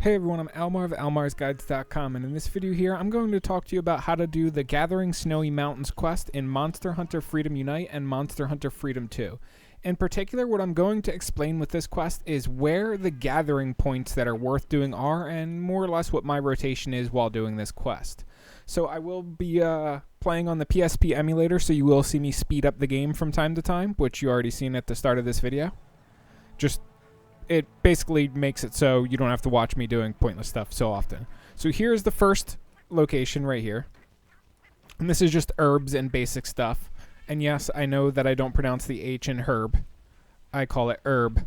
Hey everyone, I'm Almar of almarsguides.com, and in this video here, I'm going to talk to you about how to do the Gathering Snowy Mountains quest in Monster Hunter Freedom Unite and Monster Hunter Freedom 2. In particular, what I'm going to explain with this quest is where the gathering points that are worth doing are, and more or less what my rotation is while doing this quest. So I will be playing on the PSP emulator, so you will see me speed up the game from time to time, which you already seen at the start of this video. It basically makes it so you don't have to watch me doing pointless stuff so often. So here's the first location right here. And this is just herbs and basic stuff. And yes, I know that I don't pronounce the H in herb. I call it herb.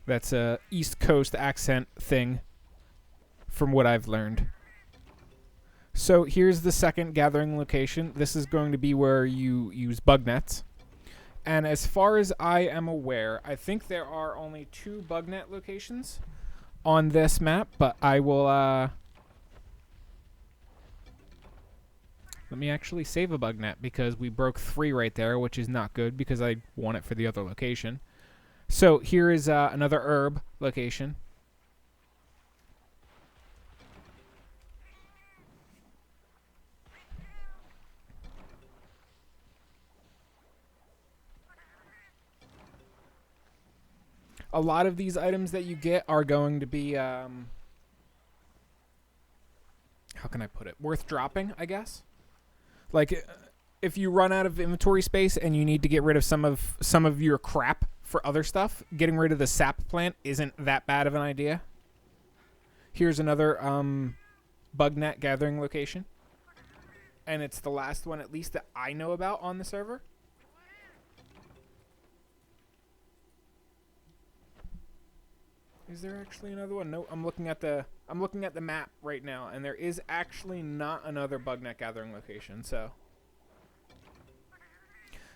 That's a East Coast accent thing from what I've learned. So here's the second gathering location. This is going to be where you use bug nets. And as far as I am aware, I think there are only 2 bug net locations on this map, but I will, let me actually save a bug net because we broke 3 right there, which is not good because I want it for the other location. So here is another herb location. A lot of these items that you get are going to be, how can I put it? Worth dropping, I guess. Like, if you run out of inventory space and you need to get rid of some of your crap for other stuff, getting rid of the sap plant isn't that bad of an idea. Here's another bug net gathering location. And it's the last one, at least, that I know about on the server. Is there actually another one? No, I'm looking at the map right now, and there is actually not another bug net gathering location. So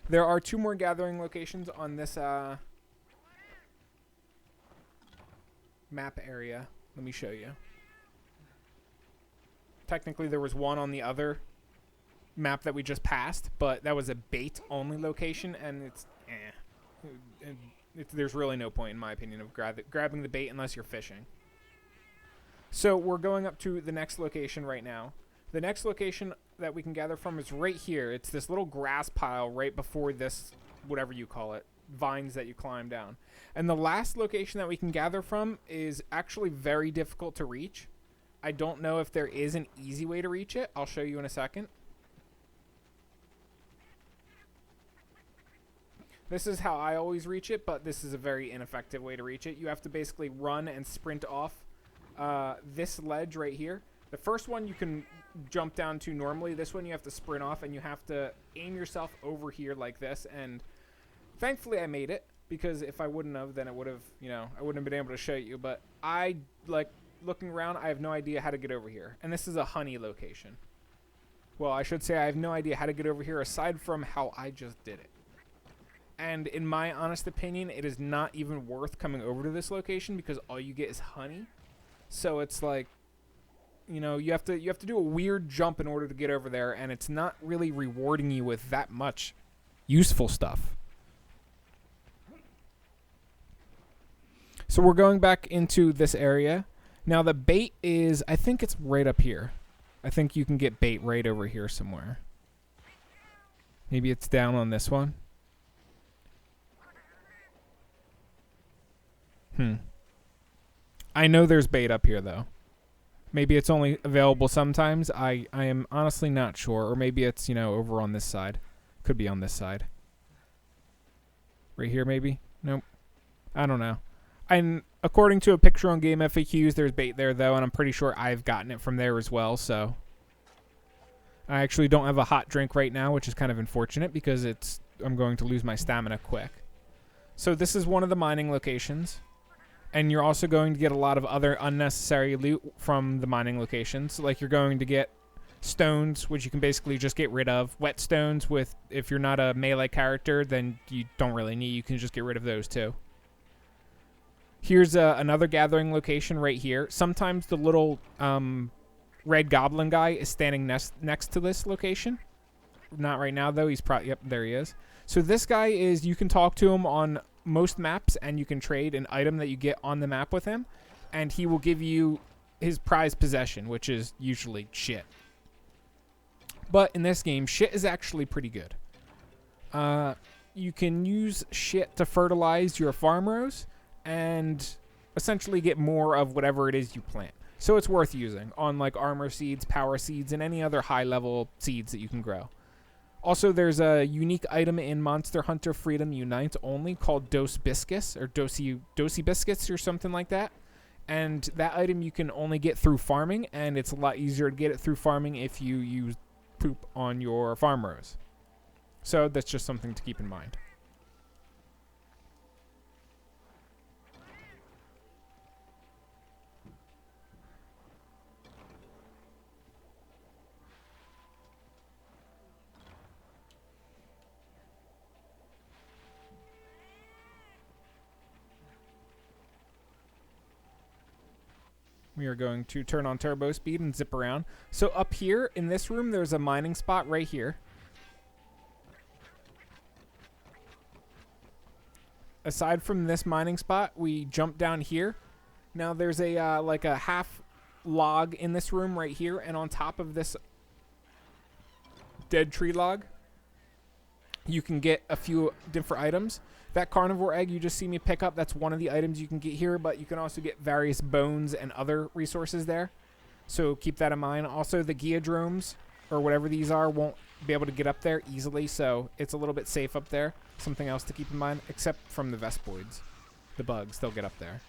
there are 2 more gathering locations on this map area. Let me show you. Technically, there was one on the other map that we just passed, but that was a bait only location, and it's there's really no point, in my opinion, of grabbing the bait unless you're fishing. So we're going up to the next location right now. The next location that we can gather from is right here. It's this little grass pile right before this, whatever you call it, vines that you climb down. And the last location that we can gather from is actually very difficult to reach. I don't know if there is an easy way to reach it. I'll show you in a second. This is how I always reach it, but this is a very ineffective way to reach it. You have to basically run and sprint off this ledge right here. The first one you can jump down to normally. This one you have to sprint off, and you have to aim yourself over here like this. And thankfully I made it, because if I wouldn't have, then it would have, I wouldn't have been able to show you. But I, like, looking around, I have no idea how to get over here. And this is a honey location. Well, I should say I have no idea how to get over here aside from how I just did it. And in my honest opinion, it is not even worth coming over to this location because all you get is honey. So it's like, you have to do a weird jump in order to get over there, and it's not really rewarding you with that much useful stuff. So we're going back into this area. Now the bait is, I think it's right up here. I think you can get bait right over here somewhere. Maybe it's down on this one. I know there's bait up here, though. Maybe it's only available sometimes. I am honestly not sure. Or maybe it's, over on this side. Could be on this side. Right here, maybe? Nope. I don't know. And according to a picture on Game FAQs, there's bait there, though, and I'm pretty sure I've gotten it from there as well, so. I actually don't have a hot drink right now, which is kind of unfortunate because I'm going to lose my stamina quick. So this is one of the mining locations. And you're also going to get a lot of other unnecessary loot from the mining locations. Like you're going to get stones, which you can basically just get rid of. Whetstones, if you're not a melee character, then you don't really need. You can just get rid of those too. Here's another gathering location right here. Sometimes the little red goblin guy is standing next to this location. Not right now, though. He's probably... Yep, there he is. So this guy is... You can talk to him on most maps, and you can trade an item that you get on the map with him. and he will give you his prized possession, which is usually shit. But in this game, shit is actually pretty good. You can use shit to fertilize your farm rows and essentially get more of whatever it is you plant. So it's worth using on like armor seeds, power seeds, and any other high-level seeds that you can grow. Also, there's a unique item in Monster Hunter Freedom Unite only called Dos Biscuits, or Dosey Biscuits, or something like that. And that item you can only get through farming, and it's a lot easier to get it through farming if you use poop on your farm rows. So that's just something to keep in mind. We are going to turn on turbo speed and zip around. So up here in this room, there's a mining spot right here. Aside from this mining spot, we jump down here. Now there's a like a half log in this room right here, and on top of this dead tree log, you can get a few different items. That carnivore egg you just see me pick up, that's one of the items you can get here, but you can also get various bones and other resources there. So keep that in mind. Also, the geodromes, or whatever these are, won't be able to get up there easily, so it's a little bit safe up there. Something else to keep in mind, except from the Vespoids. The bugs, they'll get up there.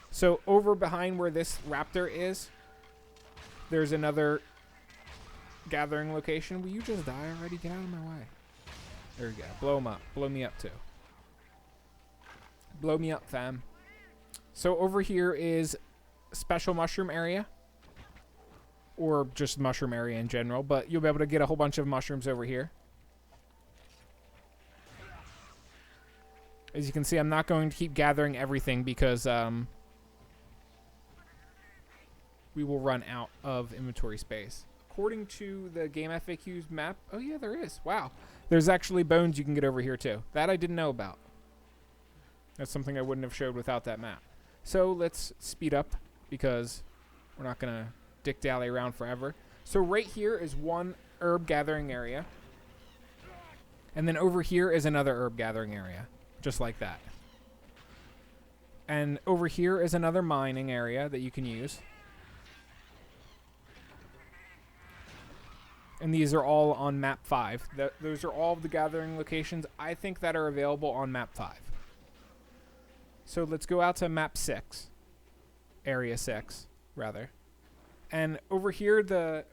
So over behind where this raptor is, there's another gathering location. Will you just die already? Get out of my way. There we go. Blow him up. Blow me up too. Blow me up, fam. So over here is special mushroom area. Or just mushroom area in general. But you'll be able to get a whole bunch of mushrooms over here. As you can see, I'm not going to keep gathering everything because we will run out of inventory space. According to the Game FAQs map, oh yeah, there is. Wow. There's actually bones you can get over here too. That I didn't know about. That's something I wouldn't have showed without that map. So let's speed up because we're not going to dick-dally around forever. So right here is one herb gathering area. And then over here is another herb gathering area. Just like that. And over here is another mining area that you can use. And these are all on map 5. Those are all of the gathering locations I think that are available on map 5. So let's go out to map 6. Area 6, rather. And over here, the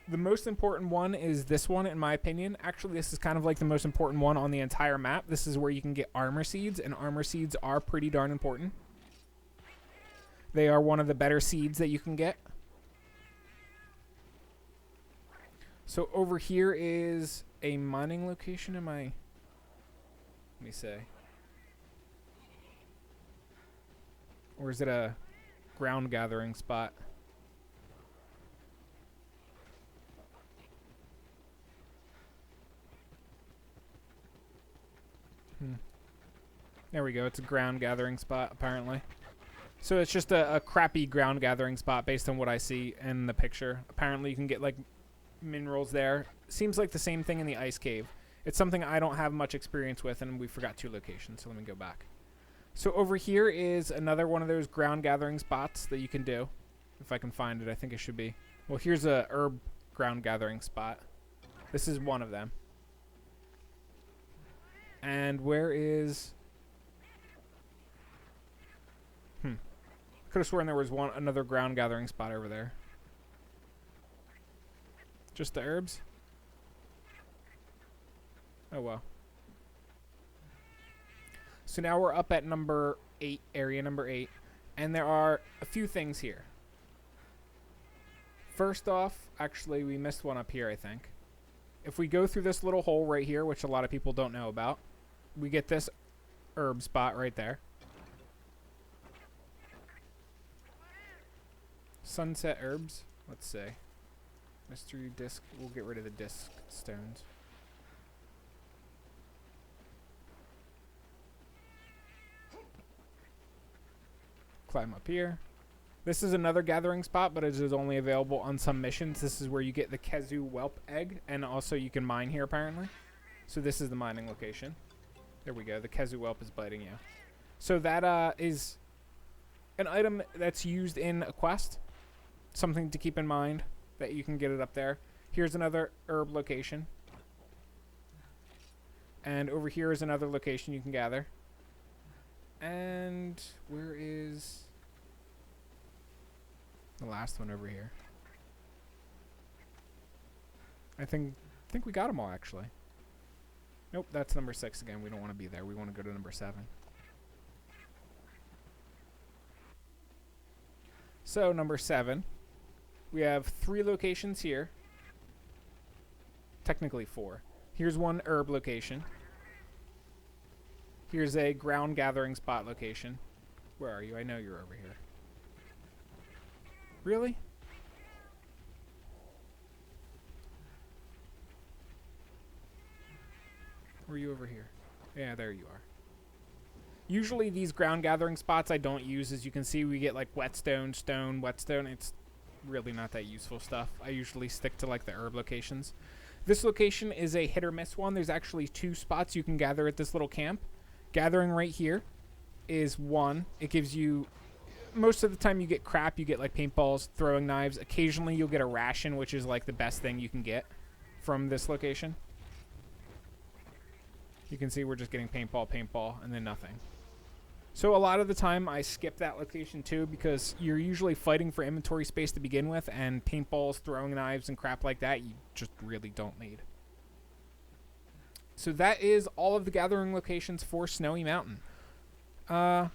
most important one is this one, in my opinion. Actually, this is kind of like the most important one on the entire map. This is where you can get armor seeds, and armor seeds are pretty darn important. They are one of the better seeds that you can get. So over here is a mining location. Let me say. Or is it a ground gathering spot? There we go. It's a ground gathering spot, apparently. So it's just a crappy ground gathering spot based on what I see in the picture. Apparently you can get, like, minerals there. Seems like the same thing in the ice cave. It's something I don't have much experience with, and we forgot 2 locations, so let me go back. So over here is another one of those ground gathering spots that you can do. If I can find it, I think it should be. Well, here's a herb ground gathering spot. This is one of them. And where is... Could have sworn there was another ground gathering spot over there. Just the herbs? Oh well. So now we're up at number 8, area number 8, and there are a few things here. First off, actually we missed one up here, I think. If we go through this little hole right here, which a lot of people don't know about, we get this herb spot right there. Sunset herbs. Let's see. Mystery disc. We'll get rid of the disc stones. Climb up here. This is another gathering spot, but it is only available on some missions. This is where you get the Kezu whelp egg, and also you can mine here apparently. So this is the mining location. There we go. The Kezu whelp is biting you. So that is an item that's used in a quest. Something to keep in mind that you can get it up there. Here's another herb location. And over here is another location you can gather. And where is the last one over here? I think we got them all actually. Nope, that's number 6 again. We don't want to be there. We want to go to number 7. So number 7, we have 3 locations here. Technically 4. Here's one herb location. Here's a ground gathering spot location. Where are you? I know you're over here. Really? Were you over here? Yeah, there you are. Usually these ground gathering spots I don't use. As you can see, we get like whetstone, stone, whetstone. It's really not that useful stuff. I usually stick to like the herb locations. This location is a hit or miss one. There's actually 2 spots you can gather at this little camp. Gathering right here is 1. It gives you, most of the time you get crap. You get like paintballs, throwing knives. Occasionally you'll get a ration, which is like the best thing you can get from this location. You can see we're just getting paintball, and then nothing. So a lot of the time I skip that location too, because you're usually fighting for inventory space to begin with, and paintballs, throwing knives, and crap like that you just really don't need. So that is all of the gathering locations for Snowy Mountain. Let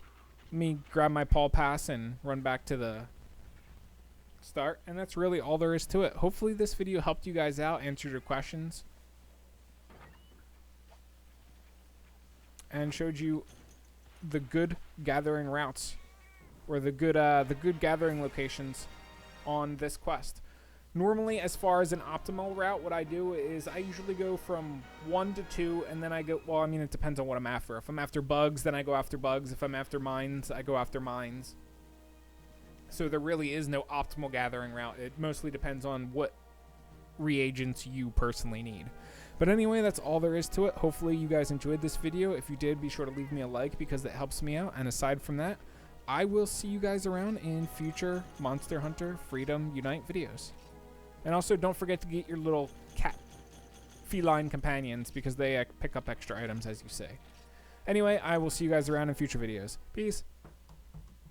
me grab my Paul Pass and run back to the start, and that's really all there is to it. Hopefully this video helped you guys out, answered your questions, and showed you the good gathering routes, or the good gathering locations on this quest. Normally, as far as an optimal route, what I do is I usually go from 1 to 2, and then I go, well, I mean, it depends on what I'm after. If I'm after bugs, then I go after bugs. If I'm after mines, I go after mines. So there really is no optimal gathering route. It mostly depends on what reagents you personally need. But anyway, that's all there is to it. Hopefully you guys enjoyed this video. If you did, be sure to leave me a like because that helps me out. And aside from that, I will see you guys around in future Monster Hunter Freedom Unite videos. And also, don't forget to get your little cat feline companions because they pick up extra items, as you say. Anyway, I will see you guys around in future videos. Peace.